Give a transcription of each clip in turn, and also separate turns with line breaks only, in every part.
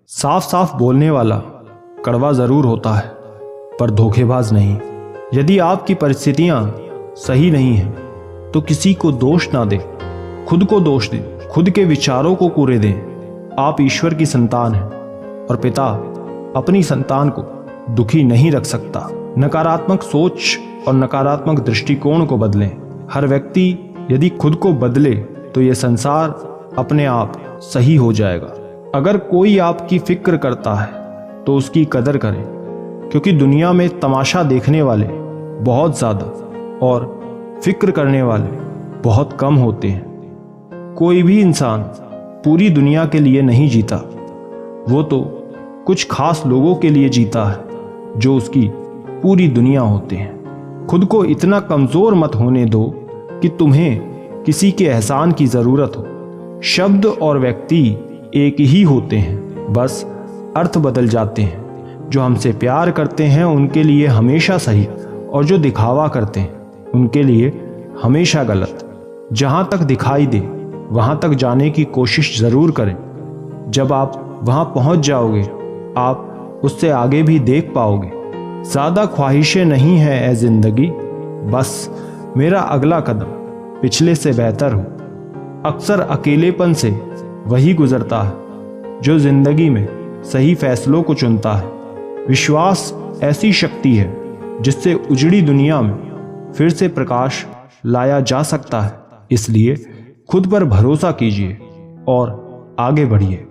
साफ साफ बोलने वाला कड़वा जरूर होता है, पर धोखेबाज नहीं। यदि आपकी परिस्थितियां सही नहीं हैं तो किसी को दोष ना दें, खुद को दोष दें, खुद के विचारों को कूरे दें। आप ईश्वर की संतान हैं और पिता अपनी संतान को दुखी नहीं रख सकता। नकारात्मक सोच और नकारात्मक दृष्टिकोण को बदलें। हर व्यक्ति यदि खुद को बदले तो ये संसार अपने आप सही हो जाएगा। अगर कोई आपकी फिक्र करता है तो उसकी कदर करें, क्योंकि दुनिया में तमाशा देखने वाले बहुत ज़्यादा और फिक्र करने वाले बहुत कम होते हैं। कोई भी इंसान पूरी दुनिया के लिए नहीं जीता, वो तो कुछ खास लोगों के लिए जीता है जो उसकी पूरी दुनिया होते हैं। खुद को इतना कमज़ोर मत होने दो कि तुम्हें किसी के एहसान की ज़रूरत हो। शब्द और व्यक्ति एक ही होते हैं, बस अर्थ बदल जाते हैं। जो हमसे प्यार करते हैं उनके लिए हमेशा सही, और जो दिखावा करते हैं उनके लिए हमेशा गलत। जहाँ तक दिखाई दे वहाँ तक जाने की कोशिश ज़रूर करें। जब आप वहाँ पहुँच जाओगे आप उससे आगे भी देख पाओगे। ज़्यादा ख्वाहिशें नहीं हैं ए ज़िंदगी, बस मेरा अगला कदम पिछले से बेहतर हो। अक्सर अकेलेपन से वही गुजरता है जो ज़िंदगी में सही फैसलों को चुनता है। विश्वास ऐसी शक्ति है जिससे उजड़ी दुनिया में फिर से प्रकाश लाया जा सकता है। इसलिए खुद पर भरोसा कीजिए और आगे बढ़िए।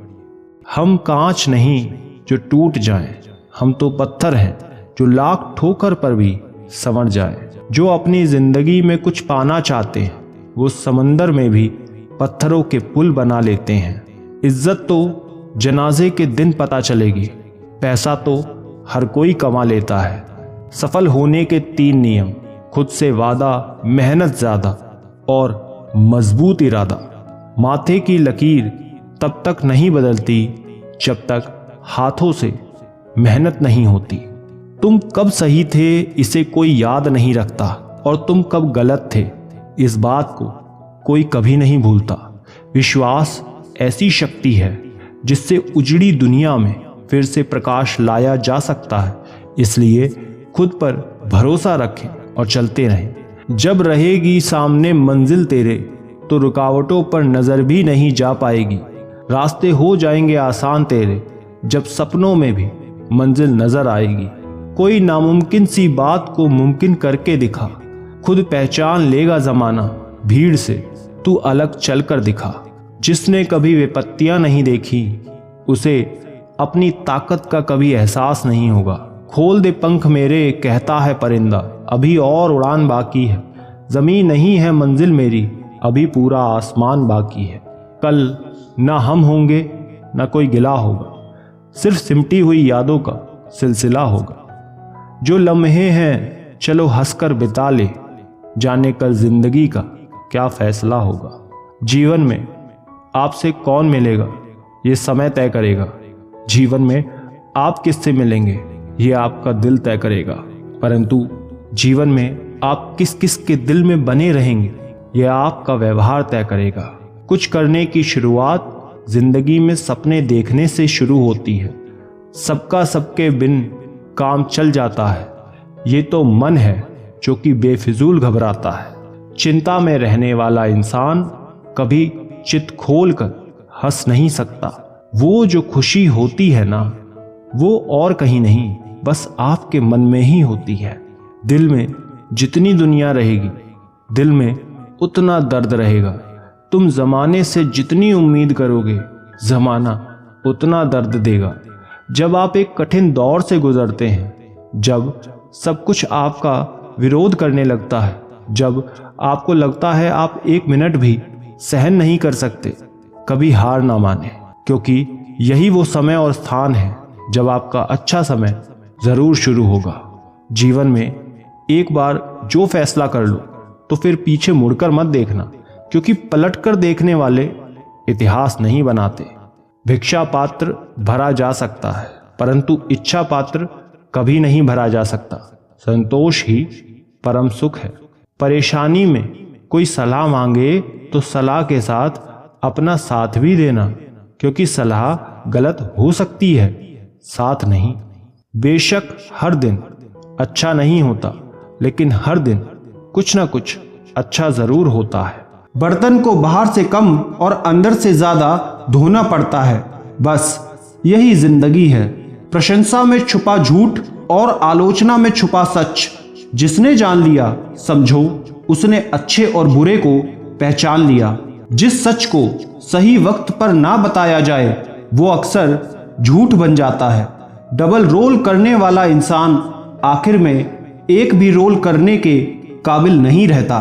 हम कांच नहीं जो टूट जाएं, हम तो पत्थर हैं जो लाख ठोकर पर भी संवर जाएं। जो अपनी जिंदगी में कुछ पाना चाहते हैं वो समंदर में भी पत्थरों के पुल बना लेते हैं। इज्जत तो जनाजे के दिन पता चलेगी, पैसा तो हर कोई कमा लेता है। सफल होने के 3 नियम: खुद से वादा, मेहनत ज़्यादा और मजबूत इरादा। माथे की लकीर तब तक नहीं बदलती जब तक हाथों से मेहनत नहीं होती। तुम कब सही थे इसे कोई याद नहीं रखता, और तुम कब गलत थे इस बात को कोई कभी नहीं भूलता। विश्वास ऐसी शक्ति है जिससे उजड़ी दुनिया में फिर से प्रकाश लाया जा सकता है। इसलिए खुद पर भरोसा रखें और चलते रहें। जब रहेगी सामने मंजिल तेरे तो रुकावटों पर नजर भी नहीं जा पाएगी। रास्ते हो जाएंगे आसान तेरे जब सपनों में भी मंजिल नजर आएगी। कोई नामुमकिन सी बात को मुमकिन करके दिखा, खुद पहचान लेगा जमाना भीड़ से, तू अलग चलकर दिखा। जिसने कभी विपत्तियां नहीं देखी उसे अपनी ताकत का कभी एहसास नहीं होगा। खोल दे पंख मेरे कहता है परिंदा, अभी और उड़ान बाकी है। जमीन नहीं है मंजिल मेरी, अभी पूरा आसमान बाकी है। कल ना हम होंगे ना कोई गिला होगा, सिर्फ सिमटी हुई यादों का सिलसिला होगा। जो लम्हे हैं चलो हंसकर बिता ले, जाने कल जिंदगी का क्या फैसला होगा। जीवन में आपसे कौन मिलेगा ये समय तय करेगा। जीवन में आप किससे मिलेंगे ये आपका दिल तय करेगा। परंतु जीवन में आप किस किस के दिल में बने रहेंगे ये आपका व्यवहार तय करेगा। कुछ करने की शुरुआत जिंदगी में सपने देखने से शुरू होती है। सबका सबके बिन काम चल जाता है, ये तो मन है जो कि बेफिजूल घबराता है। चिंता में रहने वाला इंसान कभी चित खोल कर हंस नहीं सकता। वो जो खुशी होती है ना वो और कहीं नहीं, बस आपके मन में ही होती है। दिल में जितनी दुनिया रहेगी दिल में उतना दर्द रहेगा। तुम जमाने से जितनी उम्मीद करोगे जमाना उतना दर्द देगा। जब आप एक कठिन दौर से गुजरते हैं, जब सब कुछ आपका विरोध करने लगता है, जब आपको लगता है आप 1 मिनट भी सहन नहीं कर सकते, कभी हार ना माने, क्योंकि यही वो समय और स्थान है जब आपका अच्छा समय जरूर शुरू होगा। जीवन में एक बार जो फैसला कर लो तो फिर पीछे मुड़कर मत देखना, क्योंकि पलटकर देखने वाले इतिहास नहीं बनाते। भिक्षा पात्र भरा जा सकता है परंतु इच्छा पात्र कभी नहीं भरा जा सकता। संतोष ही परम सुख है। परेशानी में कोई सलाह मांगे तो सलाह के साथ अपना साथ भी देना, क्योंकि सलाह गलत हो सकती है, साथ नहीं। बेशक हर दिन अच्छा नहीं होता, लेकिन हर दिन कुछ ना कुछ अच्छा जरूर होता है।
बर्तन को बाहर से कम और अंदर से ज्यादा धोना पड़ता है, बस यही जिंदगी है। प्रशंसा में छुपा झूठ और आलोचना में छुपा सच। जिसने जान लिया समझो उसने अच्छे और बुरे को पहचान लिया। जिस सच को सही वक्त पर ना बताया जाए वो अक्सर झूठ बन जाता है। डबल रोल करने वाला इंसान आखिर में एक भी रोल करने के काबिल नहीं रहता।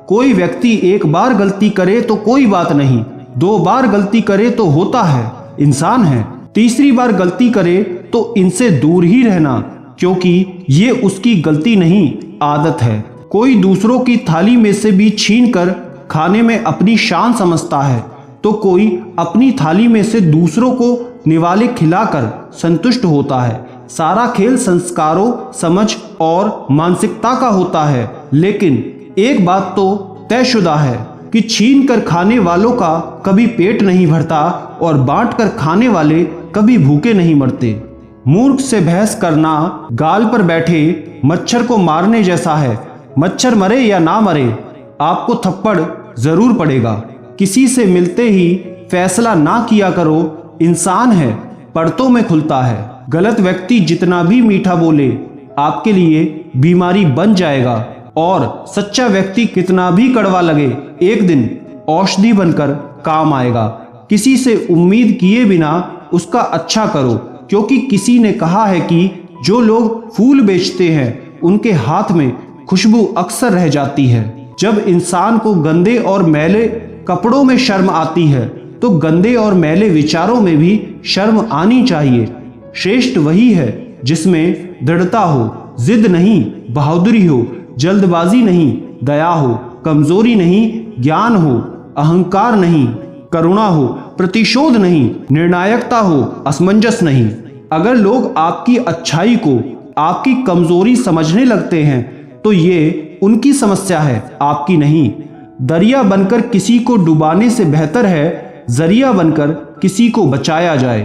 कोई व्यक्ति एक बार गलती करे तो कोई बात नहीं, 2 बार गलती करे तो होता है, इंसान है। तीसरी बार गलती करे तो इनसे दूर ही रहना, क्योंकि ये उसकी गलती नहीं, आदत है। कोई दूसरों की थाली में से भी छीन कर खाने में अपनी शान समझता है, तो कोई अपनी थाली में से दूसरों को निवाले खिलाकर संतुष्ट होता है। सारा खेल संस्कारों, समझ और मानसिकता का होता है। लेकिन एक बात तो तयशुदा है कि छीन कर खाने वालों का कभी पेट नहीं भरता और बांट कर खाने वाले कभी भूखे नहीं मरते। मूर्ख से बहस करना गाल पर बैठे मच्छर को मारने जैसा है। मच्छर मरे या ना मरे, आपको थप्पड़ जरूर पड़ेगा। किसी से मिलते ही फैसला ना किया करो, इंसान है, परतों में खुलता है। गलत व्यक्ति जितना भी मीठा बोले आपके लिए बीमारी बन जाएगा, और सच्चा व्यक्ति कितना भी कड़वा लगे एक दिन औषधि बनकर काम आएगा। किसी से उम्मीद किए बिना उसका अच्छा करो, क्योंकि किसी ने कहा है कि जो लोग फूल बेचते हैं उनके हाथ में खुशबू अक्सर रह जाती है। जब इंसान को गंदे और मैले कपड़ों में शर्म आती है तो गंदे और मैले विचारों में भी शर्म आनी चाहिए। श्रेष्ठ वही है जिसमें दृढ़ता हो, जिद नहीं, बहादुरी हो, जल्दबाजी नहीं, दया हो, कमजोरी नहीं, ज्ञान हो, अहंकार नहीं, करुणा हो, प्रतिशोध नहीं, निर्णायकता हो, असमंजस नहीं। अगर लोग आपकी अच्छाई को आपकी कमजोरी समझने लगते हैं तो ये उनकी समस्या है, आपकी नहीं। दरिया बनकर किसी को डुबाने से बेहतर है जरिया बनकर किसी को बचाया जाए।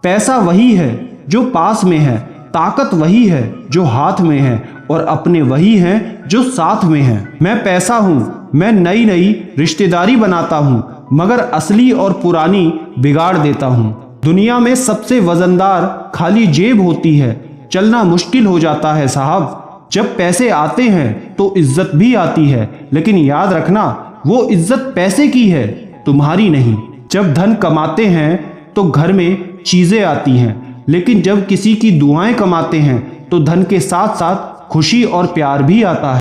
पैसा वही है जो पास में है, ताकत वही है जो हाथ में है, और अपने वही हैं जो साथ में हैं। मैं पैसा हूँ, मैं नई नई रिश्तेदारी बनाता हूँ, मगर असली और पुरानी बिगाड़ देता हूँ। दुनिया में सबसे वजनदार खाली जेब होती है, चलना मुश्किल हो जाता है साहब। जब पैसे आते हैं तो इज्जत भी आती है, लेकिन याद रखना वो इज्जत पैसे की है, तुम्हारी नहीं। जब धन कमाते हैं तो घर में चीजें आती हैं, लेकिन जब किसी की दुआएं कमाते हैं तो धन के साथ साथ खुशी और प्यार भी आता है।